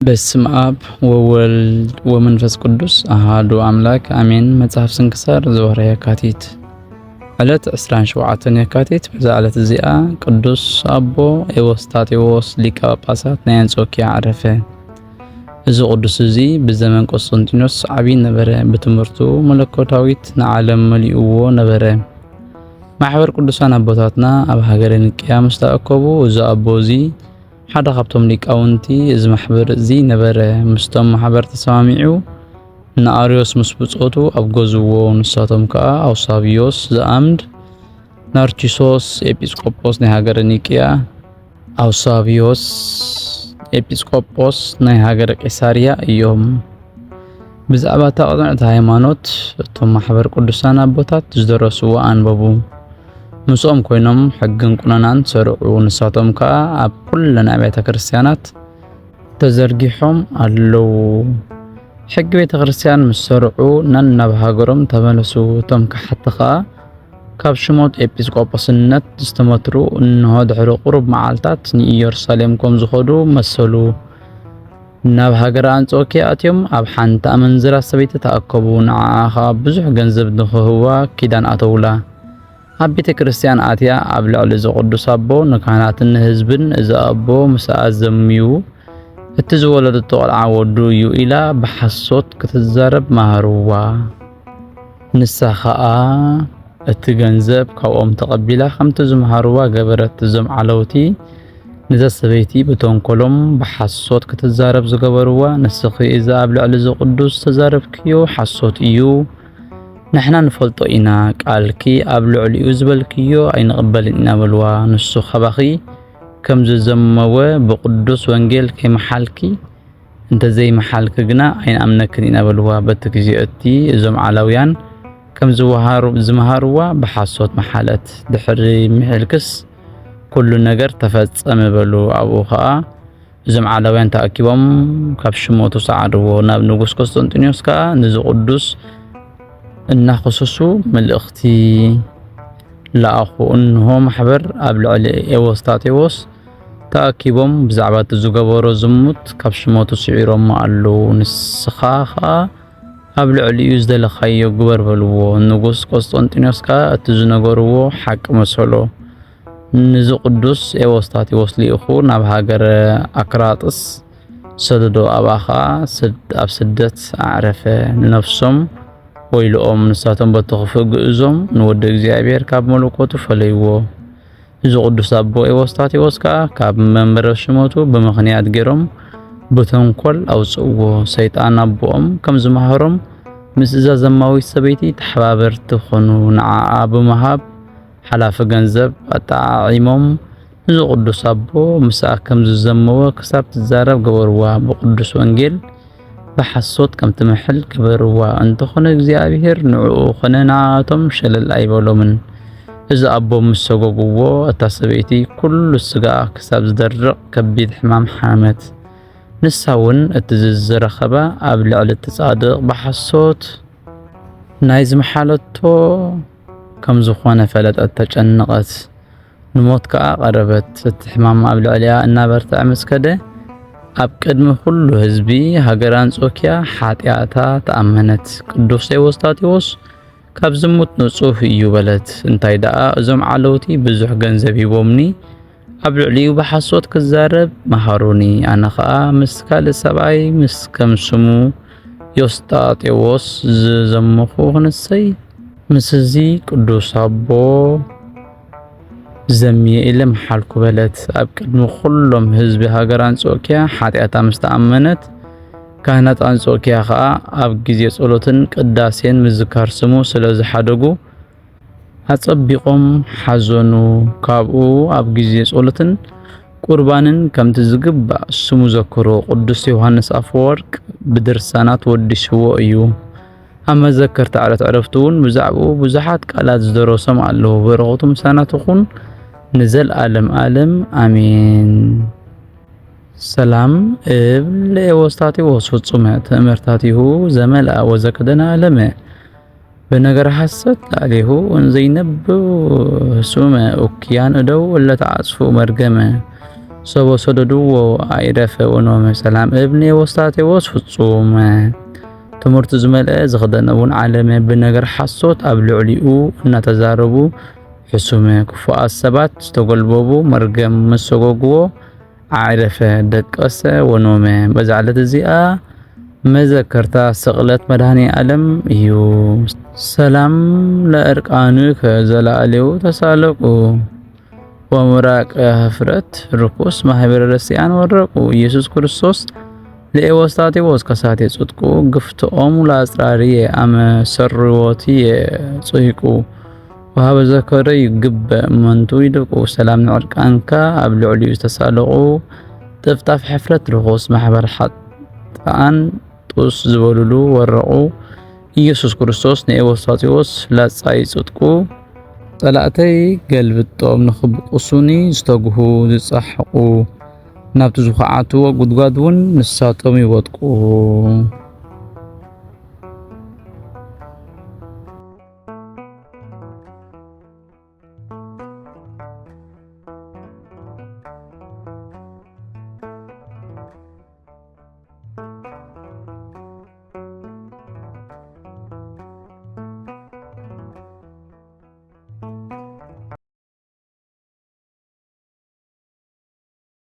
በስመ አብ ወወልድ ወመንፈስ ቅዱስ አሐዱ አምላክ አሜን። መጽሐፍ ስንክሳር ዘወርኃ የካቲት ዕለት 27 የካቲት። በዛ ዕለት እዚኣ ቅዱስ አቦ ኤዎስጣቴዎስ ሊቀ ጳጳሳት ናይ አንጾኪያ ዓረፈ። እዚ ቅዱስ እዚ ብዘመን ቆስጠንጢኖስ ዓብይ ነበረ። ብትምህርቱ መለኮታዊት ንዓለም መሊእዎ ነበረ። ማሕበር ቅዱሳን አቦታትና ኣብ ሃገረ ኒቅያ ምስ ተኣከቡ እዚ አቦ እዚ ሓደ ካብቶም ሊቃውንቲ እዚ ማሕበር እዚ ነበረ። ምስቶም ማሕበር ተሰማሚዑ ንአርዮስ ምስ ብጾቱ ኣብ ገዝዎ ንሳቶም ከዓ አውሳቢዮስ ዘአምድ፣ ናርቺሶስ ኤጲስቆጶስ ናይ ሃገረ ኒቅያ፣ አውሳቢዮስ ኤጲስቆጶስ ናይ ሃገረ ቄሳርያ እዮም። ብዛዕባ ተቐጥዕቲ ሃይማኖት እቶም ማሕበር ቅዱሳን አቦታት ዝደረስዎ አንበቡ። ምስኦም ኮይኖም ሕግን ቁነናን ሰርዑ። ንሳቶም ከዓ ኣብ ኩለን አብያተ ክርስቲያናት ተዘርጊሖም ኣለው። ሕጊ ቤተ ክርስቲያን ምስ ሰርዑ ናብ ሃገሮም ተመለሱ። እቶም ካሕቲ ከዓ ካብ ሽሞት ኤጲስቆጶስነት ዝተመትሩ እንሆ ድሕሪ ቁሩብ መዓልታት ንኢየሩሳሌም ከም ዝኸዱ መሰሉ። ናብ ሃገረ አንጾኪያ ኣትዮም ኣብ ሓንቲ ኣመንዝራ ሰበይቲ ተኣከቡ። ንዓዓ ብዙሕ ገንዘብ ንክህዋ ኪዳን ኣተውላ። ኣብ ቤተ ክርስቲያን ኣትያ ኣብ ልዕሊ ቅዱስ አቦ ንካህናትን ህዝብን እዚ አቦ ምስ ኣዘምዩ እቲ ዝወለደቶ ቆልዓ ወዱ እዩ ኢላ ብሓሶት ክትዛረብ ማሃርዋ። ንሳ ከዓ እቲ ገንዘብ ካብኦም ተቐቢላ ከምቲ ዝመሃርዋ ገበረት። እዞም ዓለውቲ ነዛ ሰበይቲ ብተንኮሎም ብሓሶት ክትዛረብ ዝገበርዋ ንስኺ እዛ ኣብ ልዕሊ ቅዱስ ተዛረብክዮ ሓሶት እዩ፣ ንሕና ንፈልጦ ኢና፣ ቃልኪ ኣብ ልዕሊኡ ዝበልክዮ ኣይንቕበልን ኢና በልዋ። ንሱ ኸባኺ ከም ዝዘመወ ብቅዱስ ወንጌል ከይመሓልኪ እንተዘይመሓልኪ ግና ኣይንኣምነክን ኢና በልዋ። በቲ ግዜ እቲ እዞም ዓላውያን ከም ዝመሃርዋ ብሓሶት መሓለት። ድሕሪ ምሕልክስ ኩሉ ነገር ተፈጸመ በሉ። ኣብኡ ከዓ እዞም ዓላውያን ተኣኪቦም ካብ ሽሞቱ ሰዓድዎ። ናብ ንጉስ ቆስጠንጢኖስ ከዓ ንዚ ቅዱስ እናኸሰሱ መልእኽቲ ለኣኹ። እንሆ ማሕበር ኣብ ልዕሊ ኤዎስጣቴዎስ ተኣኪቦም ብዛዕባ እቲ ዝገበሮ ዝሙት ካብ ሽሞቱ ስዒሮሞ ኣለው። ንስኻ ከዓ ኣብ ልዕሊኡ ዝደለኻዮ ግበር በልዎ። ንጉስ ቆስጠንጢኖስ ከዓ እቲ ዝነገርዎ ሓቂ መሰሎ። ንዚ ቅዱስ ኤዎስጣቴዎስ ሊኢኹ ናብ ሃገረ አክራጥስ ሰደዶ። ኣብኣ ከዓ ኣብ ስደት ኣዕረፈ። ንነፍሶም ወይልኦም ንሳቶም በተኽፍእ ግእዞም ንወዲ እግዚአብሔር ካብ መለኮቱ ፈለይዎ። እዚ ቅዱስ አቦ ኤዎስጣቴዎስ ከዓ ካብ መንበረ ሽሞቱ ብምኽንያት ገይሮም ብተንኮል ኣውፅእዎ። ሰይጣን አቦኦም ከም ዝመሃሮም ምስ እዛ ዘማዊት ሰበይቲ ተሓባበርቲ ኮኑ። ንዓዓ ብምሃብ ሓላፊ ገንዘብ ኣጣዓዒሞም እዚ ቅዱስ አቦ ምስኣ ከም ዝዘመወ ክሳብ ትዛረብ ገበርዋ። ብቅዱስ ወንጌል ብሓሶት ከም ትምሕል ገበርዋ። እንተኾነ እግዚአብሔር ንዕኡ ኾነ ንዓቶም ሸለል ኣይበሎምን። እዚ አቦ ምስ ሰጎግዎ እታ ሰበይቲ ኩሉ ስጋ ክሳብ ዝደርቕ ከቢድ ሕማም ሓመት። ንሳ እውን እቲ ዝረኸባ ኣብ ልዕሊ እቲ ጻድቕ ብሓሶት ናይ ዝመሓለቶ ከም ዝኾነ ፈለጠት፣ ተጨነቐት። ንሞት ከዓ ቀረበት። እቲ ሕማም ኣብ ልዕሊያ እናበርትዐ ምስ ከደ ኣብ ቅድሚ ኩሉ ህዝቢ ሃገረ አንጾኪያ ሓጢኣታ ተኣመነት። ቅዱስ ኤዎስጣቴዎስ ካብ ዝሙት ንጹህ እዩ በለት። እንታይ ደኣ እዞም ዓለውቲ ብዙሕ ገንዘብ ሂቦምኒ ኣብ ልዕሊኡ ብሓሶት ክዛረብ መሃሩኒ። ኣነ ከዓ ምስ ካልእ ሰብኣይ ምስ ከም ስሙ ዮስጣቴዎስ ዝዘመኹ ክንሰይ ምስ እዚ ቅዱስ አቦ ዘምየ ኢለ መሓልኩ በለት። ኣብ ቅድሚ ኩሎም ህዝቢ ሃገረ አንጾኪያ ሓጢኣታ ምስ ተኣመነት ካህናት አንጾኪያ ከዓ ኣብ ግዜ ጸሎትን ቅዳሴን ምዝካር ስሙ ስለ ዝሓደጉ ኣጸቢቆም ሓዘኑ። ካብኡ ኣብ ግዜ ጸሎትን ቁርባንን ከምቲ ዝግባእ ስሙ ዘክሮ። ቅዱስ ዮሃንስ አፈወርቅ ብድርሳናት ወዲስዎ እዩ። ኣብ መዘከርታ ዕለት ዕረፍቱ እውን ብዛዕባኡ ብዙሓት ቃላት ዝደረሶም ኣለዉ። በረኸቱ ምሳና ትኹን ንዘለዓለም ዓለም አሜን። ሰላም እብል ለኤዎስጣቴዎስ ፍጹመ ትእምርታቲሁ ዘመልአ ወዘከደነ ዓለመ በነገር ሐሰት ላዕሌሁ እንዘይነብብ ህሱመ ኡክያን እደው ለተዓጽፉ መርገመ። ሰቦ ሰደድዎ አይረፈ ወኖመ ሰላም እብኔ ወስታቴዎስ ፍጹም ትምህርቱ ዝመልአ ዝኽደነውን ዓለመ ብነገር ሓሶት ኣብ ልዕሊኡ እናተዛረቡ ሕሱመ ክፉኣት ሰባት ዝተጎልበቡ መርገም መሰጎግዎ ዓረፈ ደቀሰ ወኖመ በዛ ዕለት እዚኣ መዘከርታ ስቕለት መድኃኔ ዓለም እዩ። ሰላም ለእርቃንከ ዘለዓሌው ተሳለቁ ወምራቅ ህፍረት ርኩስ ማህበረ ረሲያን ወረቁ ኢየሱስ ክርስቶስ ለኤዎስታቴዎስ ከሳቴ ጽድቁ ግፍቶኦም ለአጽራርየ አመ ሰርዎትየ ጽይቁ ወሃበ ዘከረ ይግበእ መንቱ ይድቁ ሰላም ንዕርቃንካ ኣብ ልዕሊኡ ዝተሳለቁ ጥፍጣፍ ሕፍረት ርኩስ ማሕበር ሓጥኣን ጡስ ዝበሉሉ ወረቁ ኢየሱስ ክርስቶስ ንኤዎስታቴዎስ ላጻይ ጽድቁ ጸላእተይ ገልብጦም ንኽብቁሱኒ ዝተግሁ ዝጸሕቁ ናብቲ ዝኸዓትዎ ጉድጓድ እውን ንሳቶም ይወጥቁ።